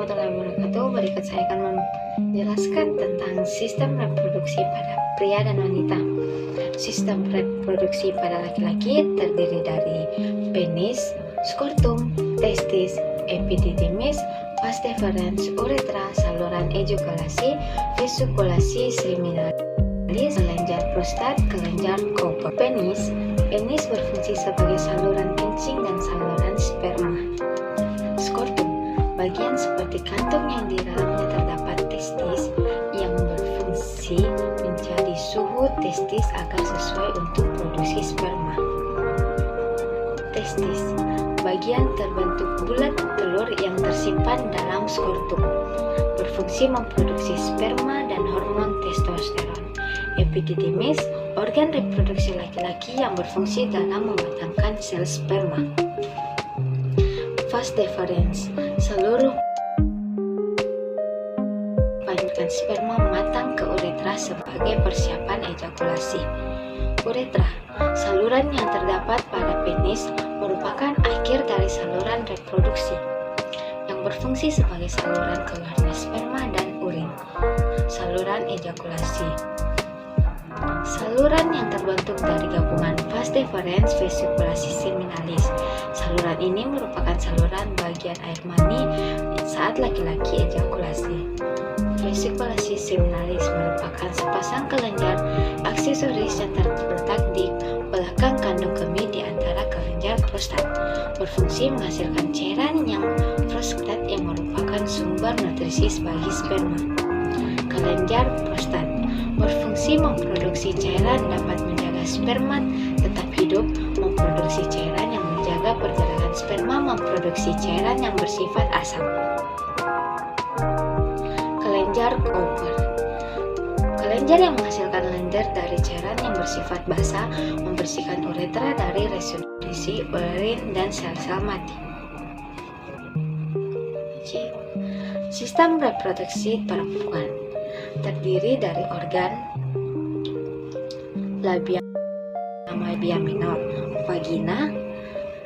warahmatullahi wabarakatuh. Berikut saya akan menjelaskan tentang sistem reproduksi pada pria dan wanita. Sistem reproduksi pada laki-laki terdiri dari penis, skrotum, testis, epididymis, vas deferens, uretra, saluran ejakulasi, vesikulasi seminalis, kelenjar prostat, kelenjar Cooper. Penis berfungsi sebagai saluran kencing dan saluran sperma. Skrotum, bagian seperti kantung yang di dalamnya terdapat testis yang berfungsi mencari suhu testis agar sesuai untuk produksi sperma. Testis, bagian terbentuk bulat telur yang tersimpan dalam skrotum, berfungsi memproduksi sperma dan hormon testosteron. Epididymis, organ reproduksi laki-laki yang berfungsi dalam mematangkan sel sperma. Vas deferens, seluruh panjurkan sperma matang ke uretra sebagai persiapan ejakulasi. Uretra, saluran yang terdapat pada penis, merupakan akhir dari saluran reproduksi yang berfungsi sebagai saluran keluarnya sperma dan urin. Saluran ejakulasi, saluran yang terbentuk dari gabungan vas deferens vesikulasi seminalis. Saluran ini merupakan saluran bagian air mani saat laki-laki ejakulasi. Vesikulasi seminalis merupakan sepasang kelenjar aksesoris yang terletak di belakang kandung kemih di antara kelenjar prostat, berfungsi menghasilkan cairan yang prostat yang merupakan sumber nutrisi bagi sperma. Kelenjar prostat berfungsi memproduksi cairan, dapat menjaga sperma tetap hidup, memproduksi cairan yang menjaga pergerakan sperma, memproduksi cairan yang bersifat asam. Kelenjar Cooper, kelenjar yang menghasilkan lendir dari cairan yang bersifat basah, membersihkan uretra dari residu urin dan sel-sel mati. Sistem reproduksi perempuan terdiri dari organ labia minor, vagina,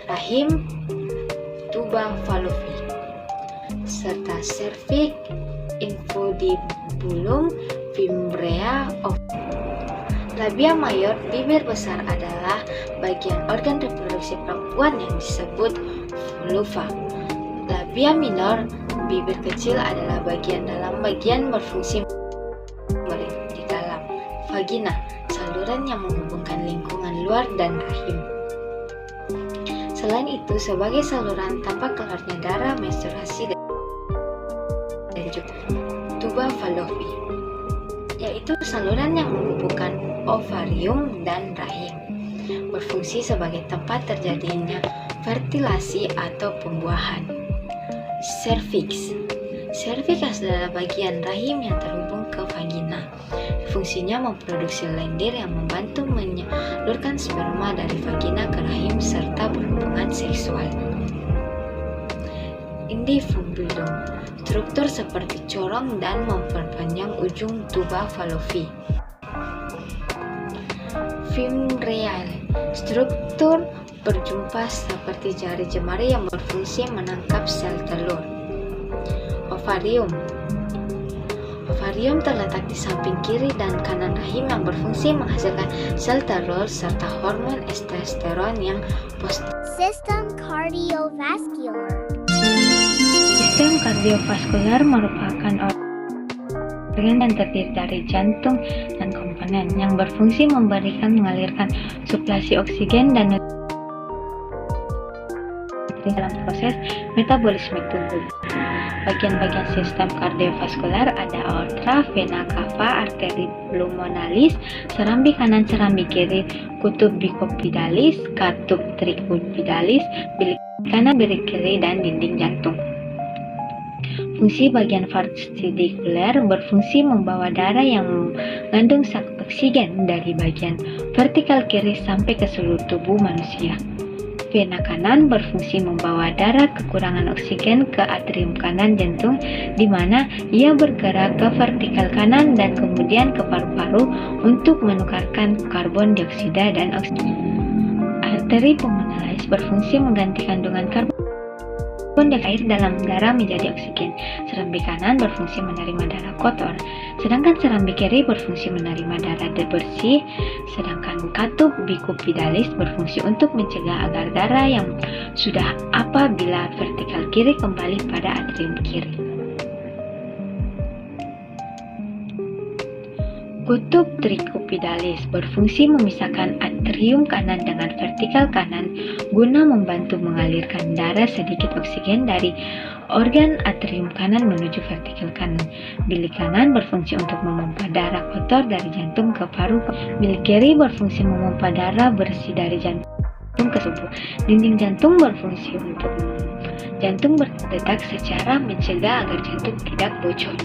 rahim, tuba fallopi, serta serviks, infundibulum, fimbrea, labia mayor, bibir besar adalah bagian organ reproduksi perempuan yang disebut vulva. Labia minor, bibir kecil adalah bagian dalam bagian berfungsi di dalam vagina, saluran yang menghubungkan lingkungan luar dan rahim. Selain itu, sebagai saluran tanpa keluarnya darah, menstruasi, dan juga tuba fallopi, yaitu saluran yang menghubungkan ovarium dan rahim, berfungsi sebagai tempat terjadinya fertilasi atau pembuahan. Serviks adalah bagian rahim yang terhubung ke vagina. Fungsinya memproduksi lendir yang membantu menyalurkan sperma dari vagina ke rahim serta berhubungan seksual. Infundibulum, struktur seperti corong dan memperpanjang ujung tuba fallopi. Fimbrea, struktur berjumpa seperti jari jemari yang berfungsi menangkap sel telur. Ovarium terletak di samping kiri dan kanan rahim yang berfungsi menghasilkan sel telur serta hormon testosteron yang positif. Sistem kardiovaskular. Sistem kardiovaskular merupakan organ yang terdiri dari jantung dan komponen yang berfungsi mengalirkan suplasi oksigen dan dalam proses metabolisme tubuh. Bagian-bagian sistem kardiovaskular ada aorta, vena cava, arteri pulmonalis, serambi kanan, serambi kiri, kutub bicupidalis, katup tricupidalis, bilik kanan, bilik kiri, dan dinding jantung. Fungsi bagian ventrikuler berfungsi membawa darah yang mengandung oksigen dari bagian vertikal kiri sampai ke seluruh tubuh manusia. Vena kanan berfungsi membawa darah kekurangan oksigen ke atrium kanan jantung, di mana ia bergerak ke vertikal kanan dan kemudian ke paru-paru untuk menukarkan karbon dioksida dan oksigen. Arteri pulmonalis berfungsi mengganti kandungan karbon Kondens air dalam darah menjadi oksigen. Serambi kanan berfungsi menerima darah kotor, sedangkan serambi kiri berfungsi menerima darah bersih. Sedangkan katup bikupidalis berfungsi untuk mencegah agar darah yang sudah apabila vertikal kiri kembali pada atrium kiri. Kutub tricupidalis berfungsi memisahkan atrium kanan dengan vertikal kanan guna membantu mengalirkan darah sedikit oksigen dari organ atrium kanan menuju vertikal kanan. Bilik kanan berfungsi untuk memompa darah kotor dari jantung ke paru. Bilik kiri berfungsi memompa darah bersih dari jantung ke tubuh. Dinding jantung berfungsi untuk jantung berdetak secara mencegah agar jantung tidak bocor.